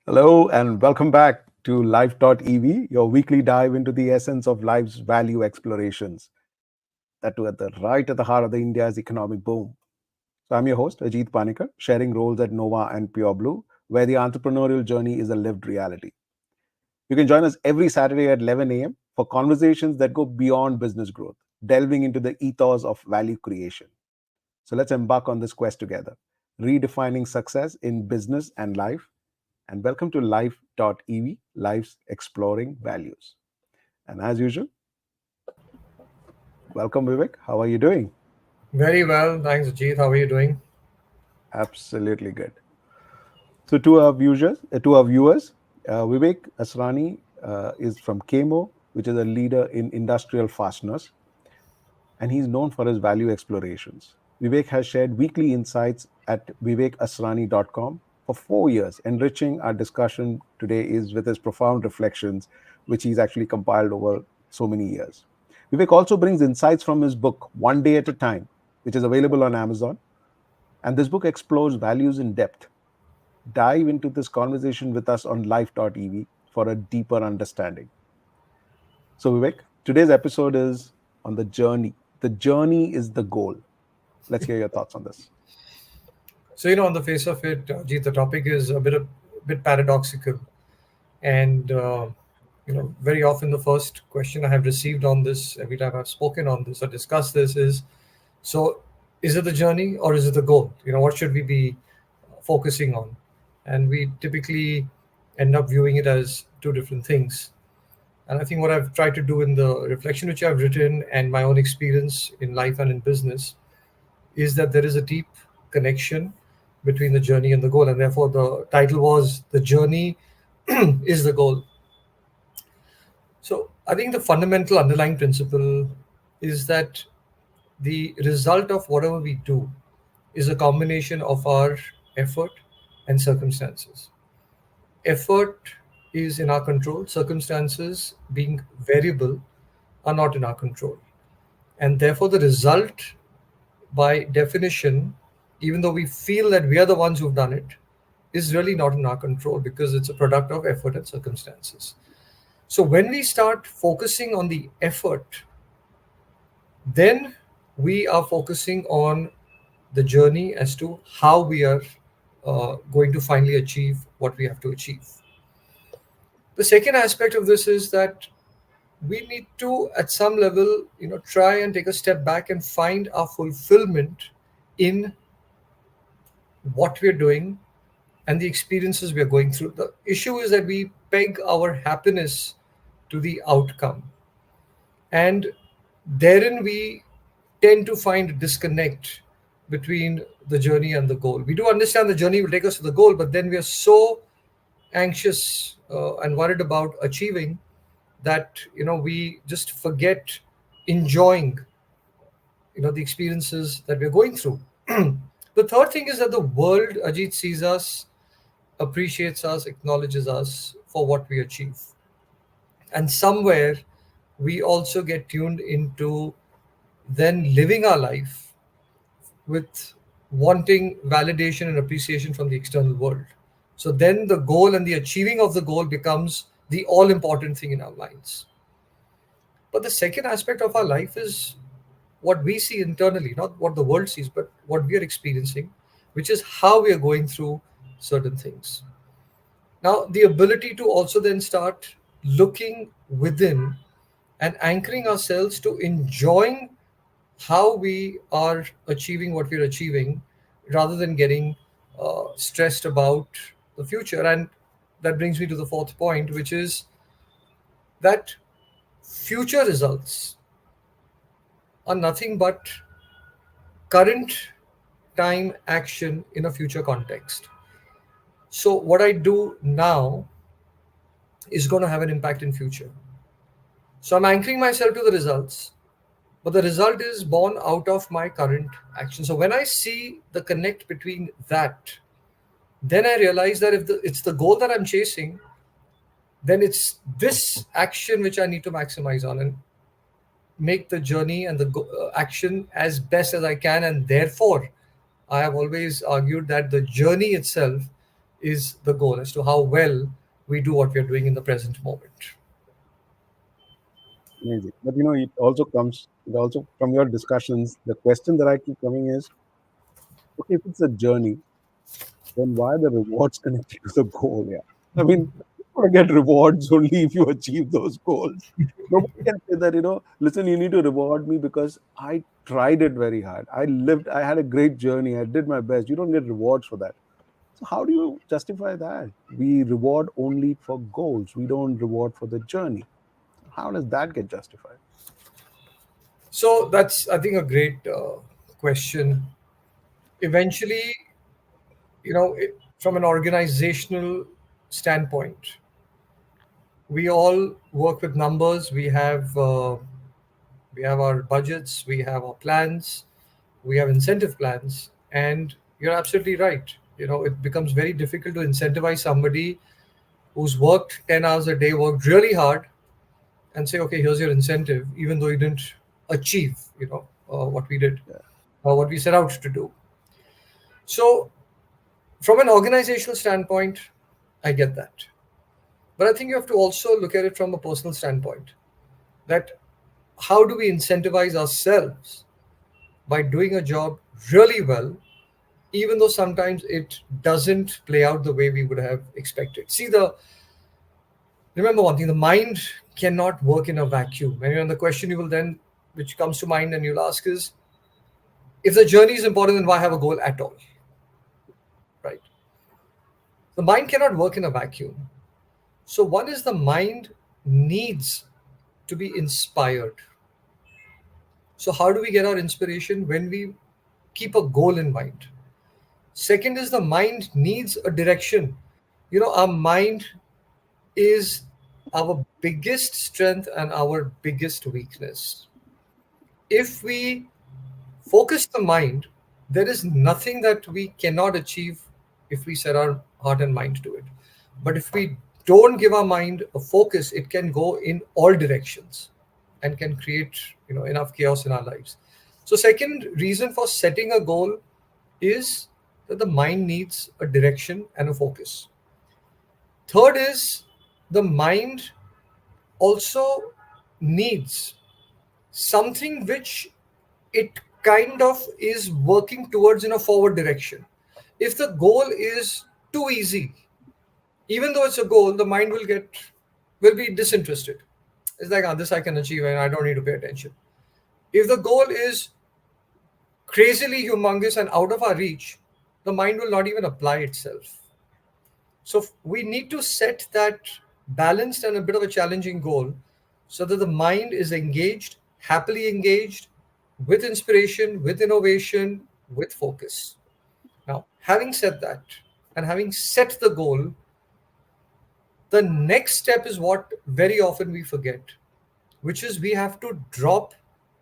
Hello, and welcome back to Life.EV, your weekly dive into the essence of life's value explorations. That too right at the heart of the India's economic boom. So I'm your host, Ajit Panicker, sharing roles at Nova and Pure Blue, where the entrepreneurial journey is a lived reality. You can join us every Saturday at 11 a.m. for conversations that go beyond business growth, delving into the ethos of value creation. So let's embark on this quest together, redefining success in business and life. And welcome to Life.EV, Life's Exploring Values. And as usual, welcome Vivek. How are you doing? Very well, thanks, Ajit. How are you doing? Absolutely good. So to our viewers, Vivek Asrani is from KMO, which is a leader in industrial fasteners, and he's known for his value explorations. Vivek has shared weekly insights at vivekasrani.com for 4 years. Enriching our discussion today is with his profound reflections, which he's actually compiled over so many years. Vivek also brings insights from his book, One Day at a Time, which is available on Amazon. And this book explores values in depth. Dive into this conversation with us on life.ev for a deeper understanding. So, Vivek, today's episode is on the journey. The journey is the goal. Let's hear your thoughts on this. On the face of it, Ajit, the topic is a bit paradoxical, and very often the first question I have received on this, every time I've spoken on this or discussed this, is so: is it the journey or is it the goal? What should we be focusing on? And we typically end up viewing it as two different things. And I think what I've tried to do in the reflection which I've written and my own experience in life and in business is that there is a deep connection between the journey and the goal. And therefore, the title was The Journey is the Goal. So I think the fundamental underlying principle is that the result of whatever we do is a combination of our effort and circumstances. Effort is in our control, circumstances, being variable, are not in our control. And therefore, the result, by definition, even though we feel that we are the ones who've done it, is really not in our control because it's a product of effort and circumstances. So when we start focusing on the effort, then we are focusing on the journey as to how we are going to finally achieve what we have to achieve. The second aspect of this is that we need to, at some level, try and take a step back and find our fulfillment in what we're doing and the experiences we are going through. The issue is that we peg our happiness to the outcome, and therein we tend to find a disconnect between the journey and the goal. We do understand the journey will take us to the goal, but then we are so anxious and worried about achieving that we just forget enjoying the experiences that we're going through. The third thing is that the world, Ajit, sees us, appreciates us, acknowledges us for what we achieve. And somewhere we also get tuned into then living our life with wanting validation and appreciation from the external world. So then the goal and the achieving of the goal becomes the all important thing in our minds. But the second aspect of our life is what we see internally, not what the world sees, but what we are experiencing, which is how we are going through certain things. Now, the ability to also then start looking within and anchoring ourselves to enjoying how we are achieving what we're achieving rather than getting stressed about the future. And that brings me to the fourth point, which is that future results are nothing but current time action in a future context. So what I do now is going to have an impact in future. So I'm anchoring myself to the results, but the result is born out of my current action. So when I see the connect between that, then I realize that if it's the goal that I'm chasing, then it's this action which I need to maximize on and make the journey and the action as best as I can. And therefore, I have always argued that the journey itself is the goal, as to how well we do what we are doing in the present moment. Amazing. But it also from your discussions, the question that I keep coming is, okay, if it's a journey, then why are the rewards connected to the goal? Yeah. I mean, you're going to get rewards only if you achieve those goals. Nobody can say that, listen, you need to reward me because I tried it very hard. I had a great journey. I did my best. You don't get rewards for that. So how do you justify that? We reward only for goals. We don't reward for the journey. How does that get justified? So that's, I think, a great question. Eventually, from an organizational standpoint, we all work with numbers. We have our budgets, we have our plans, we have incentive plans, and you're absolutely right. It becomes very difficult to incentivize somebody who's worked 10 hours a day, worked really hard, and say, okay, here's your incentive, even though you didn't achieve, what we did, Yeah. or what we set out to do. So, from an organizational standpoint, I get that. But I think you have to also look at it from a personal standpoint, that how do we incentivize ourselves by doing a job really well, even though sometimes it doesn't play out the way we would have expected. See, remember one thing: the mind cannot work in a vacuum. And the question you will then, which comes to mind, and you'll ask is, if the journey is important, then why have a goal at all? Right? The mind cannot work in a vacuum. So one is, the mind needs to be inspired. So how do we get our inspiration? When we keep a goal in mind. Second is, the mind needs a direction. Our mind is our biggest strength and our biggest weakness. If we focus the mind, there is nothing that we cannot achieve if we set our heart and mind to it. But if we don't give our mind a focus, it can go in all directions and can create enough chaos in our lives. So second reason for setting a goal is that the mind needs a direction and a focus. Third is, the mind also needs something which it kind of is working towards in a forward direction. If the goal is too easy, even though it's a goal, the mind will be disinterested. It's like, this I can achieve and I don't need to pay attention. If the goal is crazily humongous and out of our reach, the mind will not even apply itself. So we need to set that balanced and a bit of a challenging goal, so that the mind is engaged, happily engaged, with inspiration, with innovation, with focus. Now, having said that, and having set the goal, the next step is what very often we forget, which is, we have to drop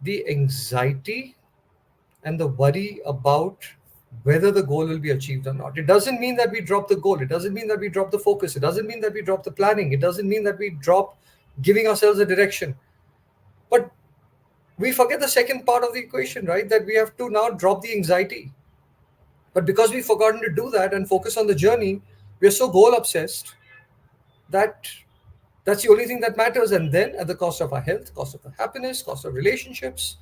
the anxiety and the worry about whether the goal will be achieved or not. It doesn't mean that we drop the goal. It doesn't mean that we drop the focus. It doesn't mean that we drop the planning. It doesn't mean that we drop giving ourselves a direction. But we forget the second part of the equation, right? That we have to now drop the anxiety. But because we've forgotten to do that and focus on the journey, we're so goal obsessed that that's the only thing that matters. And then, at the cost of our health, cost of our happiness, cost of relationships,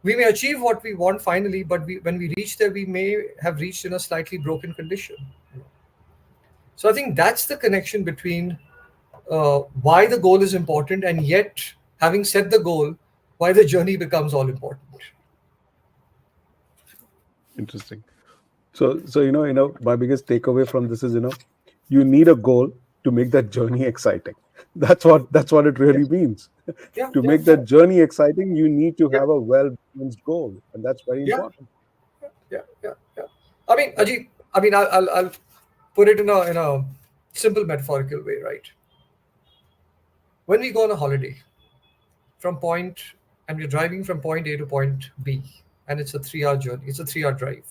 we may achieve what we want finally, but when we reach there, we may have reached in a slightly broken condition. So I think that's the connection between why the goal is important, and yet, having set the goal, why the journey becomes all important. Interesting. So my biggest takeaway from this is, you need a goal to make that journey exciting. That's what it really means. Yeah, To yeah, make yeah, that journey exciting, you need to yeah, have a well balanced goal, and that's very yeah, important. yeah, yeah, yeah. I mean, Ajit, I'll put it in a simple metaphorical way, right? When we go on a holiday from point, and we're driving from point A to point B, and it's a 3 hour journey, it's a 3 hour drive.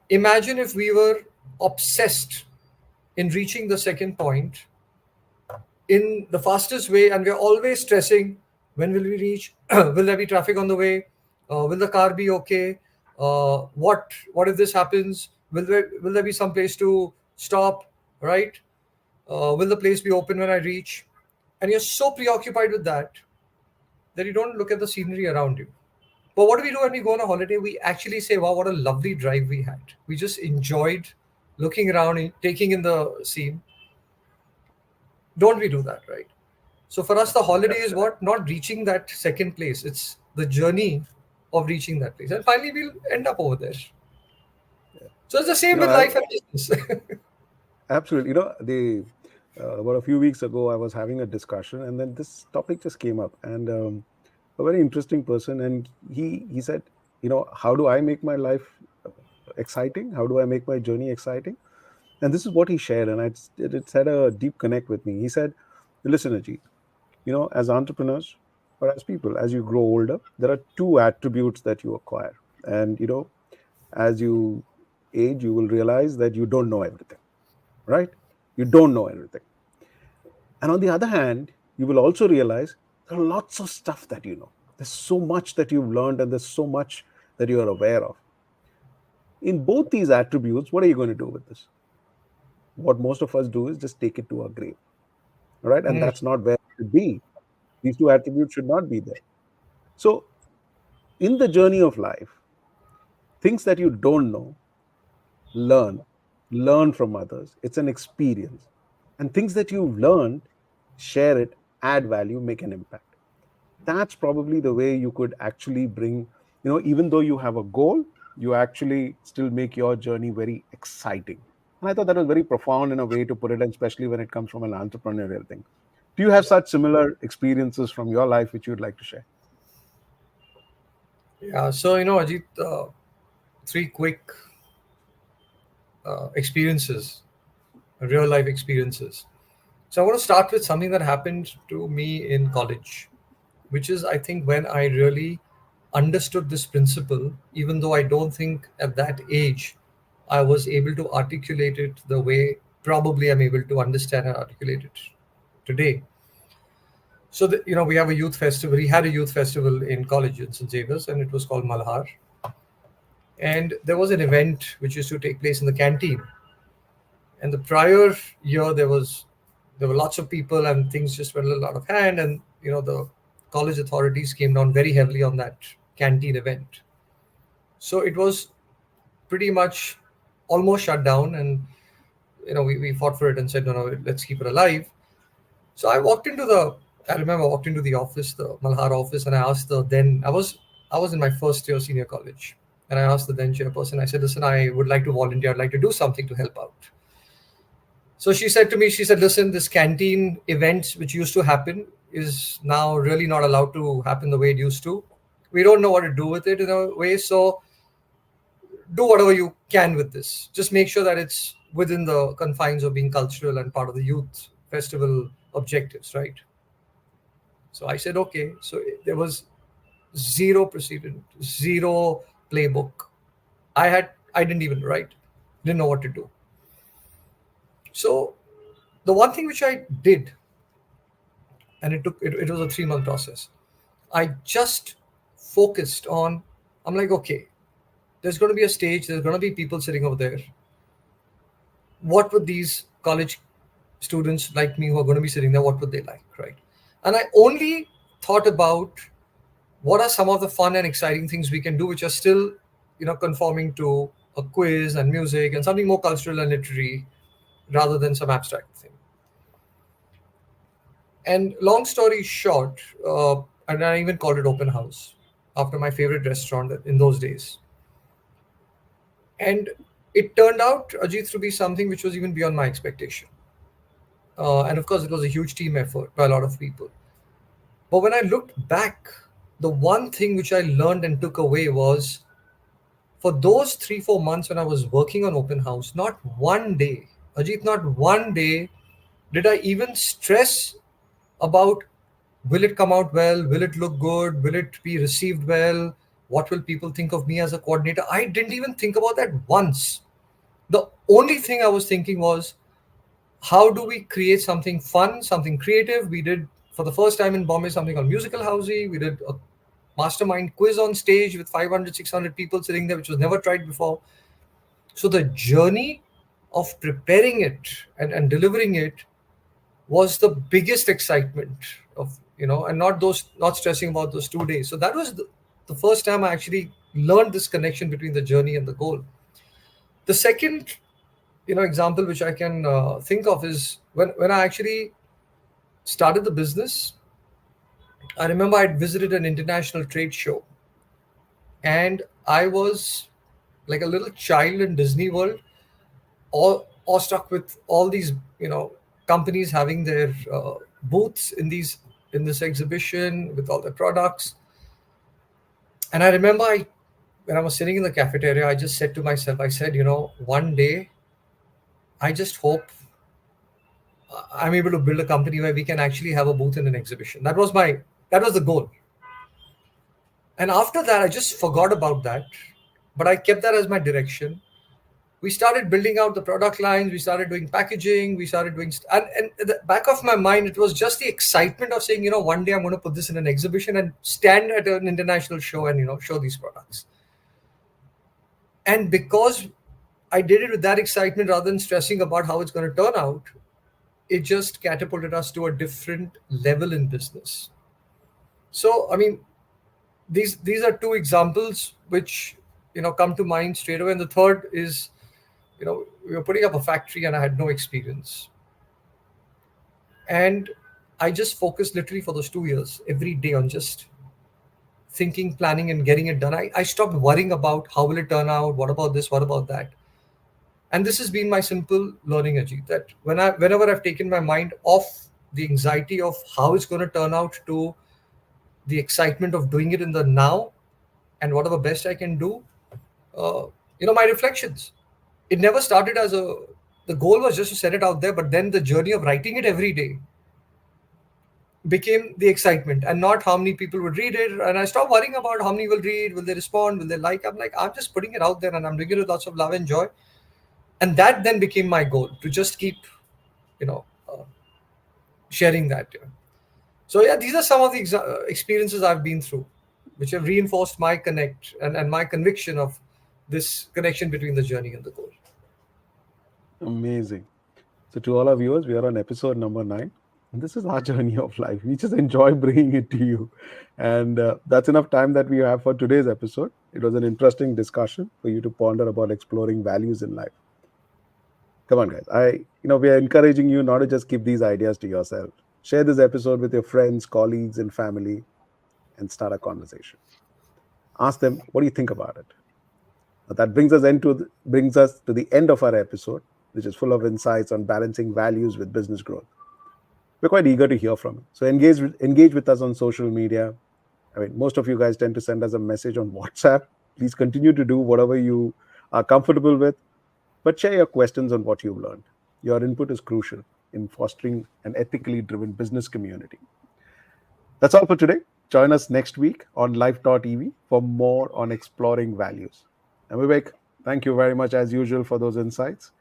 Imagine if we were obsessed in reaching the second point in the fastest way, and we're always stressing, when will we reach? Will there be traffic on the way? Will the car be okay? What if this happens? Will there be some place to stop, right? Will the place be open when I reach? And you're so preoccupied with that you don't look at the scenery around you. But what do we do when we go on a holiday? We actually say, wow, what a lovely drive we had. We just enjoyed looking around and taking in the scene. Don't we do that, right? So for us, the holiday is what? Not reaching that second place. It's the journey of reaching that place. And finally, we'll end up over there. So it's the You same know, with life and business. absolutely. About a few weeks ago, I was having a discussion, and then this topic just came up, and a very interesting person, and he said, how do I make my life exciting? How do I make my journey exciting? And this is what he shared, and it's had a deep connect with me. He said, "Listen, Ajit, as entrepreneurs or as people, as you grow older, there are two attributes that you acquire, and as you age, you will realize that you don't know everything, right? You don't know everything. And on the other hand, you will also realize there are lots of stuff that you know. There's so much that you've learned, and there's so much that you are aware of. In both these attributes, what are you going to do with this? What most of us do is just take it to our grave, right? And Mm, that's not where it should be. These two attributes should not be there. So, in the journey of life, things that you don't know, learn, learn from others. It's an experience. And things that you've learned, share it, add value, make an impact. That's probably the way you could actually bring, even though you have a goal, you actually still make your journey very exciting. And I thought that was very profound in a way to put it, and especially when it comes from an entrepreneurial thing. Do you have such similar experiences from your life which you'd like to share? yeah. So, Ajit, three quick experiences, real life experiences. So I want to start with something that happened to me in college, which is, I think, when I really understood this principle, even though I don't think at that age I was able to articulate it the way probably I'm able to understand and articulate it today. So, we have a youth festival. We had a youth festival in college in St. Xavier's, and it was called Malhar. And there was an event which used to take place in the canteen. And the prior year, there were lots of people, and things just went a little out of hand. And the college authorities came down very heavily on that canteen event. So it was pretty much almost shut down, and we fought for it and said, no, no, let's keep it alive. So I remember I walked into the office, the Malhar office, and I asked the then I was in my first year senior college, and I asked the then chairperson. I said, listen, I would like to volunteer. I'd like to do something to help out. So she said to me, she said, listen, this canteen events which used to happen is now really not allowed to happen the way it used to. We don't know what to do with it in a way. So do whatever you can with this. Just make sure that it's within the confines of being cultural and part of the youth festival objectives, right? So I said, okay. So there was zero precedent, zero playbook. I didn't even write, didn't know what to do. So the one thing which I did, and it was a 3 month process. I just focused on, I'm like, okay, there's going to be a stage, there's going to be people sitting over there. What would these college students like me who are going to be sitting there, what would they like, right? And I only thought about what are some of the fun and exciting things we can do, which are still, conforming to a quiz and music and something more cultural and literary rather than some abstract thing. And long story short, and I even called it open house after my favorite restaurant in those days. And it turned out, Ajit, to be something which was even beyond my expectation. And of course, it was a huge team effort by a lot of people. But when I looked back, the one thing which I learned and took away was for those 3, 4 months when I was working on open house, not one day, Ajit, not one day did I even stress about will it come out well, will it look good, will it be received well, what will people think of me as a coordinator. I didn't even think about that once. The only thing I was thinking was, how do we create something fun, something creative? We did, for the first time in Bombay, something called Musical Housey. We did a mastermind quiz on stage with 500, 600 people sitting there, which was never tried before. So the journey of preparing it and delivering it was the biggest excitement of, and not stressing about those 2 days. So that was the first time I actually learned this connection between the journey and the goal. The second, example which I can think of is when I actually started the business. I remember I'd visited an international trade show, and I was like a little child in Disney World, all awestruck with all these, companies having their booths in this exhibition with all the products. And I remember when I was sitting in the cafeteria, I just said to myself, I said, one day I just hope I'm able to build a company where we can actually have a booth in an exhibition. That was the goal. And after that, I just forgot about that, but I kept that as my direction. We started building out the product lines. We started doing packaging. We started doing, and at the back of my mind, it was just the excitement of saying, one day I'm going to put this in an exhibition and stand at an international show and, show these products. And because I did it with that excitement rather than stressing about how it's going to turn out, it just catapulted us to a different level in business. So, I mean, these are two examples which, come to mind straight away. And the third is, we were putting up a factory and I had no experience. And I just focused literally for those 2 years every day on just thinking, planning, and getting it done. I stopped worrying about how will it turn out, what about this, what about that. And this has been my simple learning, Ajit, that whenever I've taken my mind off the anxiety of how it's going to turn out to the excitement of doing it in the now and whatever best I can do, my reflections. It never started as the goal was just to set it out there, but then the journey of writing it every day became the excitement and not how many people would read it. And I stopped worrying about how many will read, will they respond, will they like. I'm like, I'm just putting it out there and I'm doing it with lots of love and joy. And that then became my goal to just keep, you know, uh, sharing that. So yeah, these are some of the experiences I've been through, which have reinforced my connect and my conviction of this connection between the journey and the goal. Amazing. So, to all our viewers, we are on episode number 9. And this is our journey of life. We just enjoy bringing it to you. And that's enough time that we have for today's episode. It was an interesting discussion for you to ponder about exploring values in life. Come on, guys. We are encouraging you not to just keep these ideas to yourself. Share this episode with your friends, colleagues, and family and start a conversation. Ask them, what do you think about it? That brings us to the end of our episode, which is full of insights on balancing values with business growth. We're quite eager to hear from you. So engage with us on social media. I mean, most of you guys tend to send us a message on WhatsApp. Please continue to do whatever you are comfortable with, but share your questions on what you've learned. Your input is crucial in fostering an ethically driven business community. That's all for today. Join us next week on Life.EV for more on exploring values. And Vivek, thank you very much as usual for those insights.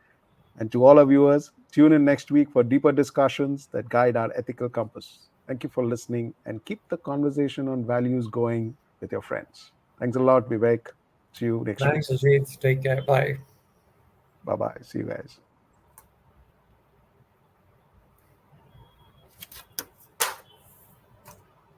And to all our viewers, tune in next week for deeper discussions that guide our ethical compass. Thank you for listening and keep the conversation on values going with your friends. Thanks a lot, Vivek. See you next week. Thanks, Ajit. Take care. Bye. Bye bye. See you guys.